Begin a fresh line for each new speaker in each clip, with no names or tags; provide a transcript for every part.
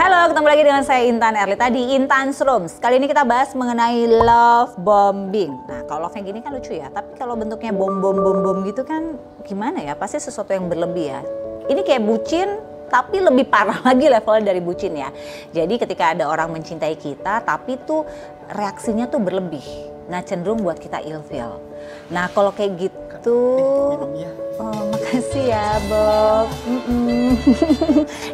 Halo, ketemu lagi dengan saya Intan Erlita di Intan's Rooms. Kali ini kita bahas mengenai love bombing. Nah, kalau love yang gini kan lucu ya, tapi kalau bentuknya bom gitu kan gimana ya? Pasti sesuatu yang berlebih ya. Ini kayak bucin, tapi lebih parah lagi levelnya dari bucin ya. Jadi ketika ada orang mencintai kita, tapi tuh reaksinya tuh berlebih. Nah, cenderung buat kita ilfeel. Nah, kalau kayak gitu, oh, makasih ya Bob.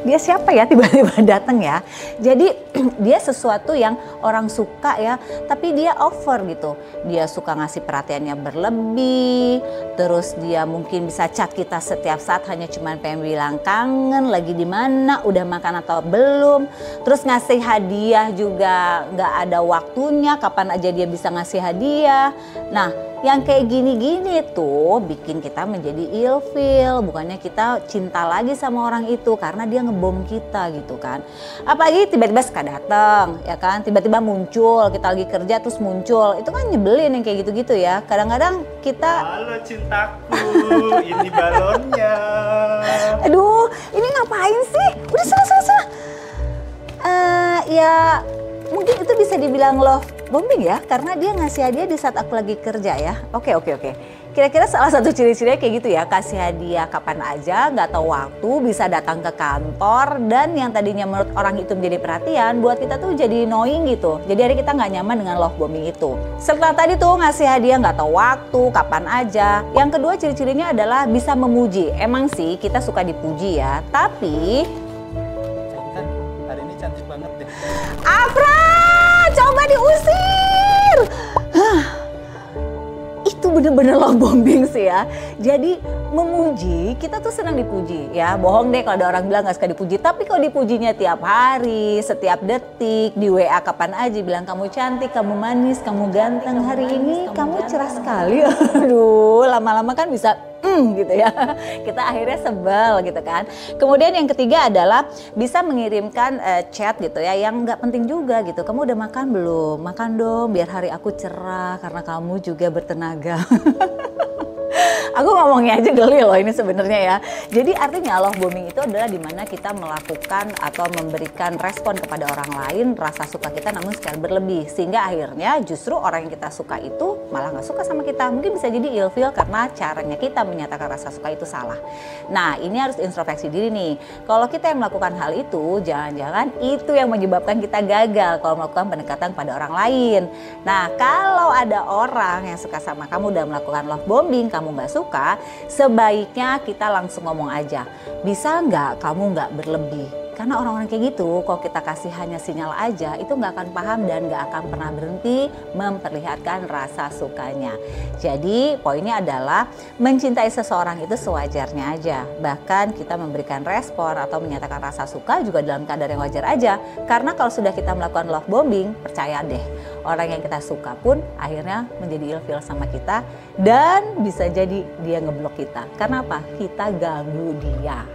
Dia siapa ya tiba-tiba datang ya. Jadi dia sesuatu yang orang suka ya, tapi dia over gitu. Dia suka ngasih perhatiannya berlebih, terus dia mungkin bisa chat kita setiap saat hanya cuman pengen bilang kangen, lagi di mana, udah makan atau belum. Terus ngasih hadiah juga nggak ada waktunya, kapan aja dia bisa ngasih hadiah. Nah, yang kayak gini-gini tuh bikin kita menjadi ilfeel, bukannya kita cinta lagi sama orang itu karena dia ngebom kita gitu kan. Apalagi tiba-tiba suka datang ya kan, tiba-tiba muncul, kita lagi kerja terus muncul, itu kan nyebelin yang kayak gitu-gitu ya. Kadang-kadang kita,
halo cintaku, ini balonnya.
Aduh, ini ngapain sih? Udah salah. Ya mungkin itu bisa dibilang love bombing ya, karena dia ngasih hadiah di saat aku lagi kerja ya. Oke. Kira-kira salah satu ciri-cirinya kayak gitu ya, kasih hadiah kapan aja, nggak tahu waktu, bisa datang ke kantor, dan yang tadinya menurut orang itu menjadi perhatian, buat kita tuh jadi annoying gitu. Jadi hari kita nggak nyaman dengan love bombing itu. Setelah tadi tuh ngasih hadiah nggak tahu waktu, kapan aja. Yang kedua ciri-cirinya adalah bisa memuji. Emang sih kita suka dipuji ya, tapi
Intan, hari ini cantik banget deh.
Afra, coba diusir. Itu bener-bener love bombing sih ya. Jadi memuji, kita tuh senang dipuji ya. Bohong deh kalau ada orang bilang gak suka dipuji. Tapi kalau dipujinya tiap hari, setiap detik, di WA kapan aja bilang kamu cantik, kamu manis, kamu ganteng, hari ini kamu cerah sekali. Aduh, lama-lama kan bisa gitu ya. Kita akhirnya sebel gitu kan. Kemudian yang ketiga adalah bisa mengirimkan chat gitu ya yang nggak penting juga gitu. Kamu udah makan belum? Makan dong biar hari aku cerah karena kamu juga bertenaga. Aku ngomongnya aja geli loh ini sebenarnya ya. Jadi artinya love bombing itu adalah dimana kita melakukan atau memberikan respon kepada orang lain rasa suka kita namun secara berlebih. Sehingga akhirnya justru orang yang kita suka itu malah gak suka sama kita. Mungkin bisa jadi ilfeel karena caranya kita menyatakan rasa suka itu salah. Nah, ini harus introspeksi diri nih. Kalau kita yang melakukan hal itu, jangan-jangan itu yang menyebabkan kita gagal kalau melakukan pendekatan pada orang lain. Nah, kalau ada orang yang suka sama kamu dan melakukan love bombing, kamu gak suka, sebaiknya kita langsung ngomong aja. Bisa nggak kamu nggak berlebih? Karena orang-orang kayak gitu, kalau kita kasih hanya sinyal aja, itu nggak akan paham dan nggak akan pernah berhenti memperlihatkan rasa sukanya. Jadi poinnya adalah mencintai seseorang itu sewajarnya aja. Bahkan kita memberikan respon atau menyatakan rasa suka juga dalam kadar yang wajar aja. Karena kalau sudah kita melakukan love bombing, percaya deh, orang yang kita suka pun akhirnya menjadi ilfeel sama kita dan bisa jadi dia ngeblok kita. Karena apa? Kita ganggu dia.